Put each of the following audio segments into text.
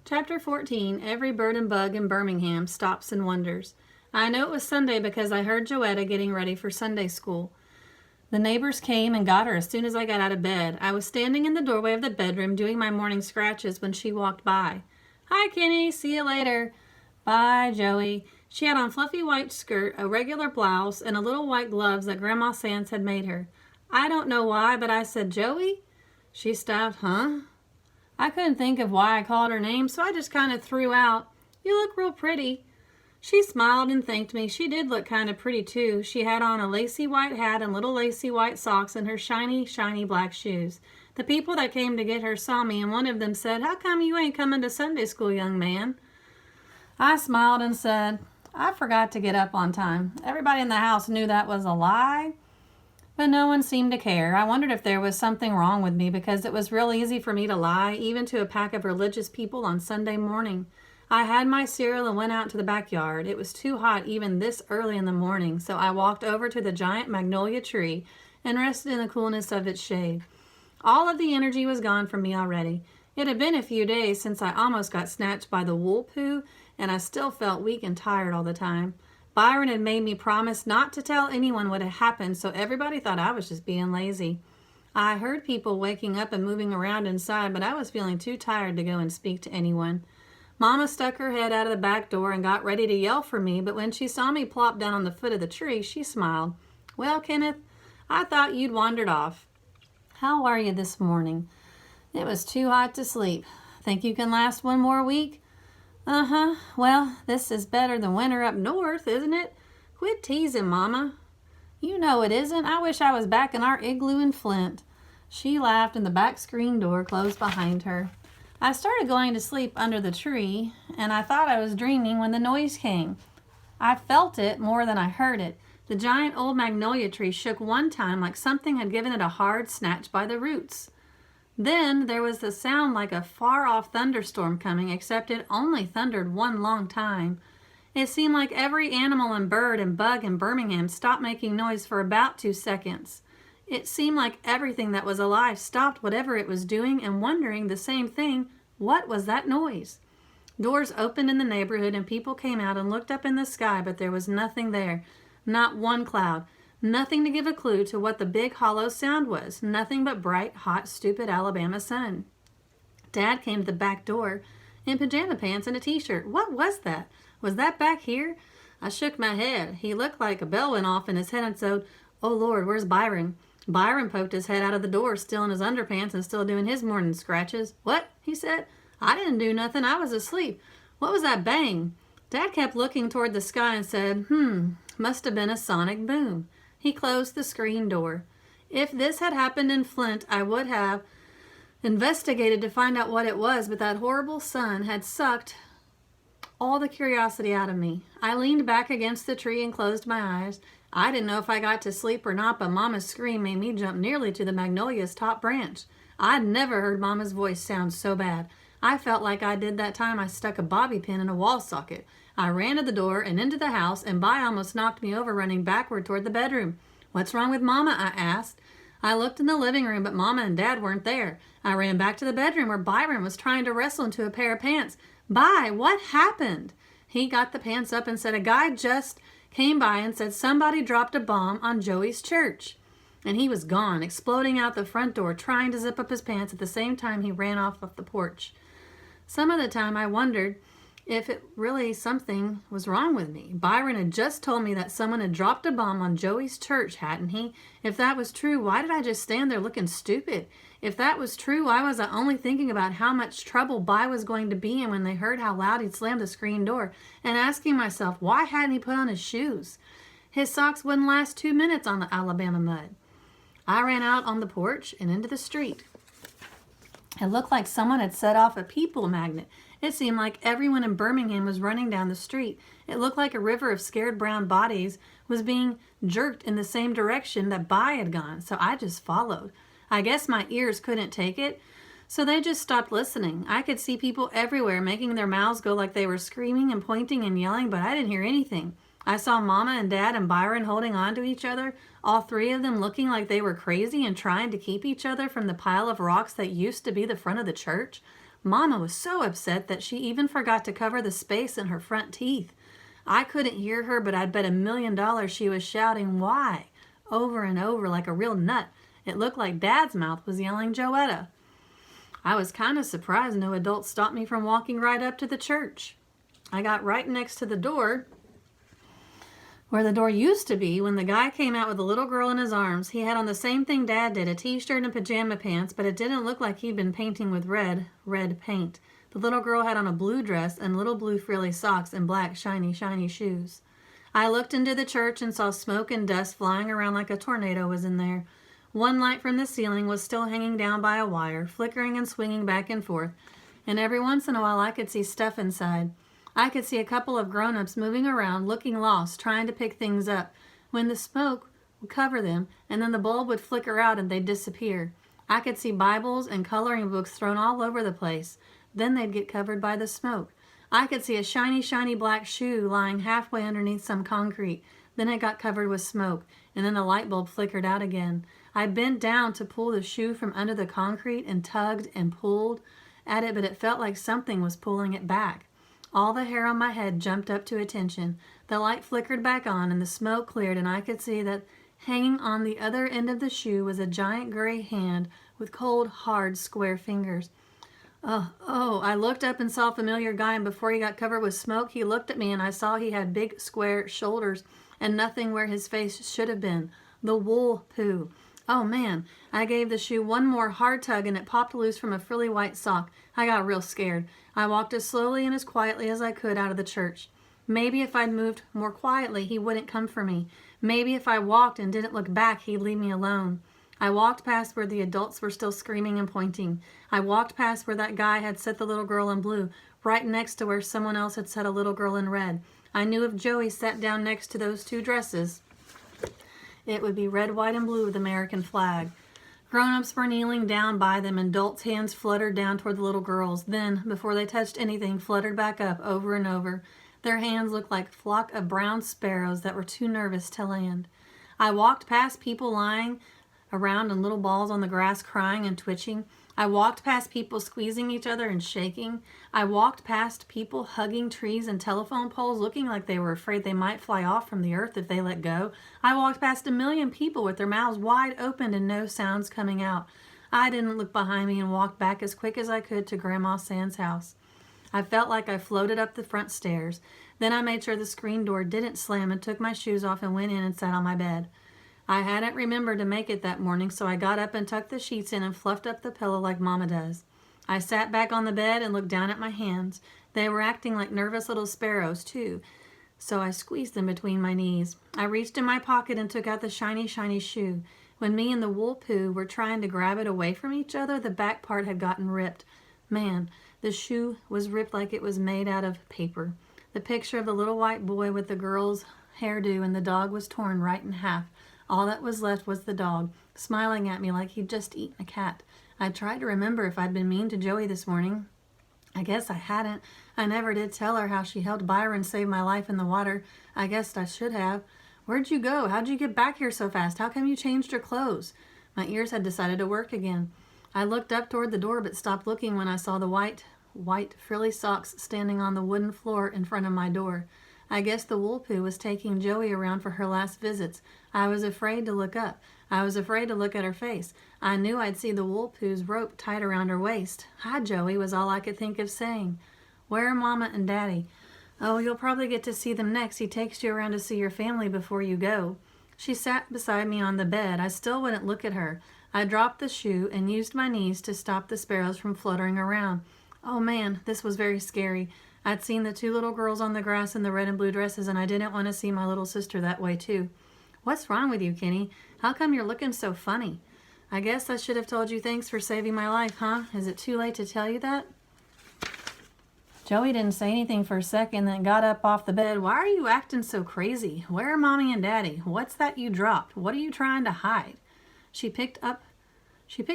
Chapter 14, Every Bird and Bug in Birmingham Stops and Wonders. I know it was Sunday because I heard Joetta getting ready for Sunday school. The neighbors came and got her as soon as I got out of bed. I was standing in the doorway of the bedroom doing my morning scratches when she walked by. "Hi, Kenny. See you later." "Bye, Joey." She had on fluffy white skirt, a regular blouse, and a little white gloves that Grandma Sands had made her. I don't know why, but I said, "Joey?" She stopped. "Huh?" I couldn't think of why I called her name, so I just kind of threw out, "You look real pretty." She smiled and thanked me. She did look kind of pretty, too. She had on a lacy white hat and little lacy white socks and her shiny, shiny black shoes. The people that came to get her saw me, and one of them said, "How come you ain't coming to Sunday school, young man?" I smiled and said, "I forgot to get up on time." Everybody in the house knew that was a lie, but no one seemed to care. I wondered if there was something wrong with me because it was real easy for me to lie, even to a pack of religious people on Sunday morning. I had my cereal and went out to the backyard. It was too hot even this early in the morning, so I walked over to the giant magnolia tree and rested in the coolness of its shade. All of the energy was gone from me already. It had been a few days since I almost got snatched by the wool poo, and I still felt weak and tired all the time. Byron had made me promise not to tell anyone what had happened, so everybody thought I was just being lazy. I heard people waking up and moving around inside, but I was feeling too tired to go and speak to anyone. Mama stuck her head out of the back door and got ready to yell for me, but when she saw me plop down on the foot of the tree, she smiled. "Well, Kenneth, I thought you'd wandered off. How are you this morning?" "It was too hot to sleep." "Think you can last one more week?" "Uh-huh. Well, this is better than winter up north, isn't it?" "Quit teasing, Mama." "You know it isn't. I wish I was back in our igloo in Flint." She laughed and the back screen door closed behind her. I started going to sleep under the tree, and I thought I was dreaming when the noise came. I felt it more than I heard it. The giant old magnolia tree shook one time like something had given it a hard snatch by the roots. Then there was the sound like a far-off thunderstorm coming, except it only thundered one long time. It seemed like every animal and bird and bug in Birmingham stopped making noise for about 2 seconds. It seemed like everything that was alive stopped whatever it was doing and wondering the same thing, what was that noise? Doors opened in the neighborhood and people came out and looked up in the sky, but there was nothing there. Not one cloud. Nothing to give a clue to what the big hollow sound was. Nothing but bright, hot, stupid Alabama sun. Dad came to the back door in pajama pants and a t-shirt. What was that? Was that back here? I shook my head. He looked like a bell went off in his head and said, "Oh Lord, where's Byron?" Byron poked his head out of the door, still in his underpants and still doing his morning scratches. "What?" he said. "I didn't do nothing. I was asleep. What was that bang?" Dad kept looking toward the sky and said, must have been a sonic boom." He closed the screen door. If this had happened in Flint, I would have investigated to find out what it was, but that horrible sun had sucked all the curiosity out of me. I leaned back against the tree and closed my eyes. I didn't know if I got to sleep or not, but Mama's scream made me jump nearly to the magnolia's top branch. I'd never heard Mama's voice sound so bad. I felt like I did that time I stuck a bobby pin in a wall socket. I ran to the door and into the house, and Bi almost knocked me over running backward toward the bedroom. "What's wrong with Mama?" I asked. I looked in the living room, but Mama and Dad weren't there. I ran back to the bedroom where Byron was trying to wrestle into a pair of pants. "Bi, what happened?" He got the pants up and said, "A guy just came by and said somebody dropped a bomb on Joey's church." And he was gone, exploding out the front door, trying to zip up his pants at the same time he ran off the porch. Some of the time I wondered if it really something was wrong with me. Byron had just told me that someone had dropped a bomb on Joey's church, hadn't he? If that was true, why did I just stand there looking stupid? If that was true, why was I only thinking about how much trouble Bi was going to be in when they heard how loud he'd slammed the screen door, and asking myself, why hadn't he put on his shoes? His socks wouldn't last 2 minutes on the Alabama mud. I ran out on the porch and into the street. It looked like someone had set off a people magnet. It seemed like everyone in Birmingham was running down the street. It looked like a river of scared brown bodies was being jerked in the same direction that Bi had gone, so I just followed. I guess my ears couldn't take it, so they just stopped listening. I could see people everywhere making their mouths go like they were screaming and pointing and yelling, but I didn't hear anything. I saw Mama and Dad and Byron holding on to each other, all three of them looking like they were crazy and trying to keep each other from the pile of rocks that used to be the front of the church. Mama was so upset that she even forgot to cover the space in her front teeth. I couldn't hear her, but I'd bet $1,000,000 she was shouting, "Why?" over and over like a real nut. It looked like Dad's mouth was yelling Joetta. I was kind of surprised no adults stopped me from walking right up to the church. I got right next to the door where the door used to be when the guy came out with a little girl in his arms. He had on the same thing Dad did, a t-shirt and pajama pants, but it didn't look like he'd been painting with red paint. The little girl had on a blue dress and little blue frilly socks and black shiny shoes. I looked into the church and saw smoke and dust flying around like a tornado was in there. One light from the ceiling was still hanging down by a wire, flickering and swinging back and forth, and every once in a while I could see stuff inside. I could see a couple of grown-ups moving around, looking lost, trying to pick things up, when the smoke would cover them, and then the bulb would flicker out and they'd disappear. I could see Bibles and coloring books thrown all over the place. Then they'd get covered by the smoke. I could see a shiny black shoe lying halfway underneath some concrete. Then it got covered with smoke, and then the light bulb flickered out again. I bent down to pull the shoe from under the concrete and tugged and pulled at it, but it felt like something was pulling it back. All the hair on my head jumped up to attention. The light flickered back on and the smoke cleared, and I could see that hanging on the other end of the shoe was a giant gray hand with cold, hard, square fingers. Oh, I looked up and saw a familiar guy, and before he got covered with smoke, he looked at me and I saw he had big, square shoulders and nothing where his face should have been. The wool poo. Oh man, I gave the shoe one more hard tug and it popped loose from a frilly white sock. I got real scared. I walked as slowly and as quietly as I could out of the church. Maybe if I'd moved more quietly, he wouldn't come for me. Maybe if I walked and didn't look back, he'd leave me alone. I walked past where the adults were still screaming and pointing. I walked past where that guy had set the little girl in blue, right next to where someone else had set a little girl in red. I knew if Joey sat down next to those two dresses, it would be red, white, and blue with the American flag. Grown-ups were kneeling down by them, and adults' hands fluttered down toward the little girls. Then, before they touched anything, fluttered back up over and over. Their hands looked like a flock of brown sparrows that were too nervous to land. I walked past people lying around in little balls on the grass, crying and twitching. I walked past people squeezing each other and shaking. I walked past people hugging trees and telephone poles, looking like they were afraid they might fly off from the earth if they let go. I walked past 1,000,000 people with their mouths wide open and no sounds coming out. I didn't look behind me and walked back as quick as I could to Grandma Sand's house. I felt like I floated up the front stairs. Then I made sure the screen door didn't slam and took my shoes off and went in and sat on my bed. I hadn't remembered to make it that morning, so I got up and tucked the sheets in and fluffed up the pillow like Mama does. I sat back on the bed and looked down at my hands. They were acting like nervous little sparrows, too, so I squeezed them between my knees. I reached in my pocket and took out the shiny shoe. When me and the wool poo were trying to grab it away from each other, the back part had gotten ripped. Man, the shoe was ripped like it was made out of paper. The picture of the little white boy with the girl's hairdo and the dog was torn right in half. All that was left was the dog, smiling at me like he'd just eaten a cat. I tried to remember if I'd been mean to Joey this morning. I guess I hadn't. I never did tell her how she helped Byron save my life in the water. I guessed I should have. Where'd you go? How'd you get back here so fast? How come you changed your clothes? My ears had decided to work again. I looked up toward the door but stopped looking when I saw the white frilly socks standing on the wooden floor in front of my door. I guess the wool poo was taking Joey around for her last visits. I was afraid to look up. I was afraid to look at her face. I knew I'd see the wool poo's rope tied around her waist. "Hi, Joey," was all I could think of saying. "Where are Mama and Daddy?" "Oh, you'll probably get to see them next. He takes you around to see your family before you go." She sat beside me on the bed. I still wouldn't look at her. I dropped the shoe and used my knees to stop the sparrows from fluttering around. Oh man, this was very scary. I'd seen the two little girls on the grass in the red and blue dresses, and I didn't want to see my little sister that way too. "What's wrong with you, Kenny? How come you're looking so funny?" "I guess I should have told you thanks for saving my life, huh? Is it too late to tell you that?" Joey didn't say anything for a second, then got up off the bed. "Why are you acting so crazy? Where are Mommy and Daddy? What's that you dropped? What are you trying to hide?" She picked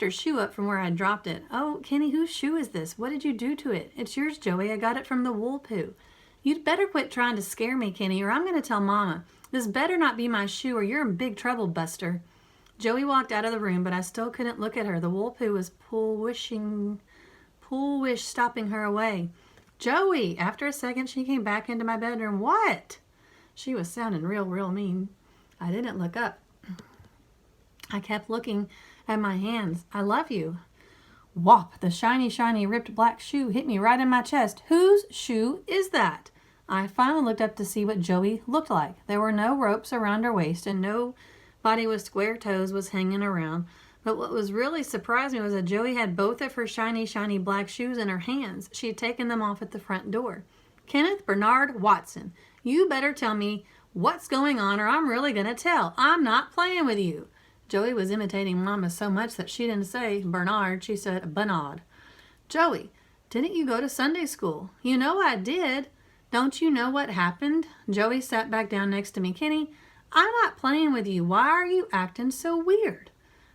her shoe up from where I dropped it. "Oh, Kenny, whose shoe is this? What did you do to it?" "It's yours, Joey. I got it from the wool poo." "You'd better quit trying to scare me, Kenny, or I'm going to tell Mama. This better not be my shoe or you're in big trouble, Buster." Joey walked out of the room, but I still couldn't look at her. The wool poo was cool wish stopping her away. Joey! After a second, she came back into my bedroom. What? She was sounding real mean. I didn't look up. I kept looking at my hands. I love you. Whop! The shiny, ripped black shoe hit me right in my chest. Whose shoe is that? I finally looked up to see what Joey looked like. There were no ropes around her waist, and nobody with square toes was hanging around. But what was really surprised me was that Joey had both of her shiny black shoes in her hands. She had taken them off at the front door. Kenneth Bernard Watson, you better tell me what's going on, or I'm really going to tell. I'm not playing with you. Joey was imitating Mama so much that she didn't say Bernard, she said Bernard. Joey, didn't you go to Sunday school? You know I did. Don't you know what happened? Joey sat back down next to me. Kenny, I'm not playing with you. Why are you acting so weird?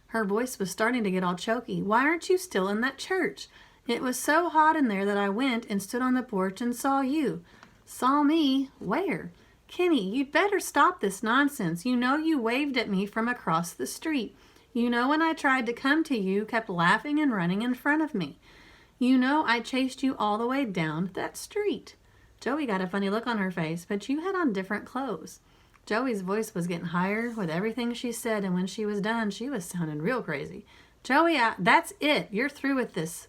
Her voice was starting to get all choky. Why aren't you still in that church? It was so hot in there that I went and stood on the porch and saw you. Saw me? Where? Kenny, you'd better stop this nonsense. You know you waved at me from across the street. You know when I tried to come to you, kept laughing and running in front of me. You know I chased you all the way down that street. Joey got a funny look on her face, but you had on different clothes. Joey's voice was getting higher with everything she said, and when she was done, she was sounding real crazy. Joey, that's it. You're through with this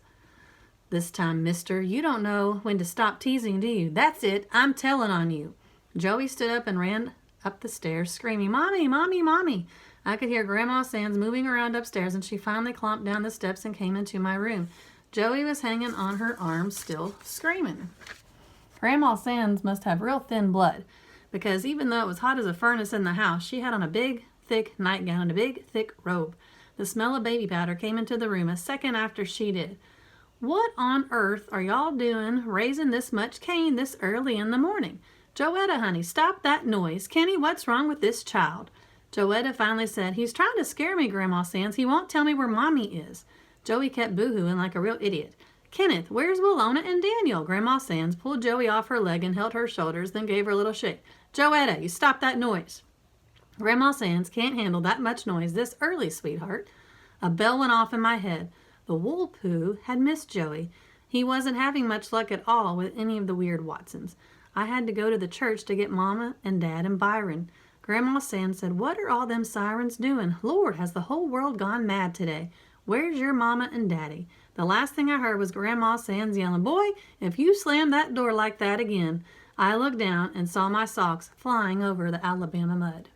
time, mister. You don't know when to stop teasing, do you? That's it. I'm telling on you. Joey stood up and ran up the stairs, screaming, Mommy, Mommy, Mommy. I could hear Grandma Sands moving around upstairs, and she finally clomped down the steps and came into my room. Joey was hanging on her arm, still screaming. Grandma Sands must have real thin blood, because even though it was hot as a furnace in the house, she had on a big, thick nightgown and a big, thick robe. The smell of baby powder came into the room a second after she did. What on earth are y'all doing raising this much cane this early in the morning? Joetta, honey, stop that noise. Kenny, what's wrong with this child? Joetta finally said, He's trying to scare me, Grandma Sands. He won't tell me where Mommy is. Joey kept boo-hooing like a real idiot. Kenneth, where's Willona and Daniel? Grandma Sands pulled Joey off her leg and held her shoulders, then gave her a little shake. Joetta, you stop that noise. Grandma Sands can't handle that much noise this early, sweetheart. A bell went off in my head. The wool poo had missed Joey. He wasn't having much luck at all with any of the weird Watsons. I had to go to the church to get Mama and Dad and Byron. Grandma Sands said, What are all them sirens doing? Lord, has the whole world gone mad today? Where's your Mama and Daddy? The last thing I heard was Grandma Sands yelling, Boy, if you slam that door like that again. I looked down and saw my socks flying over the Alabama mud.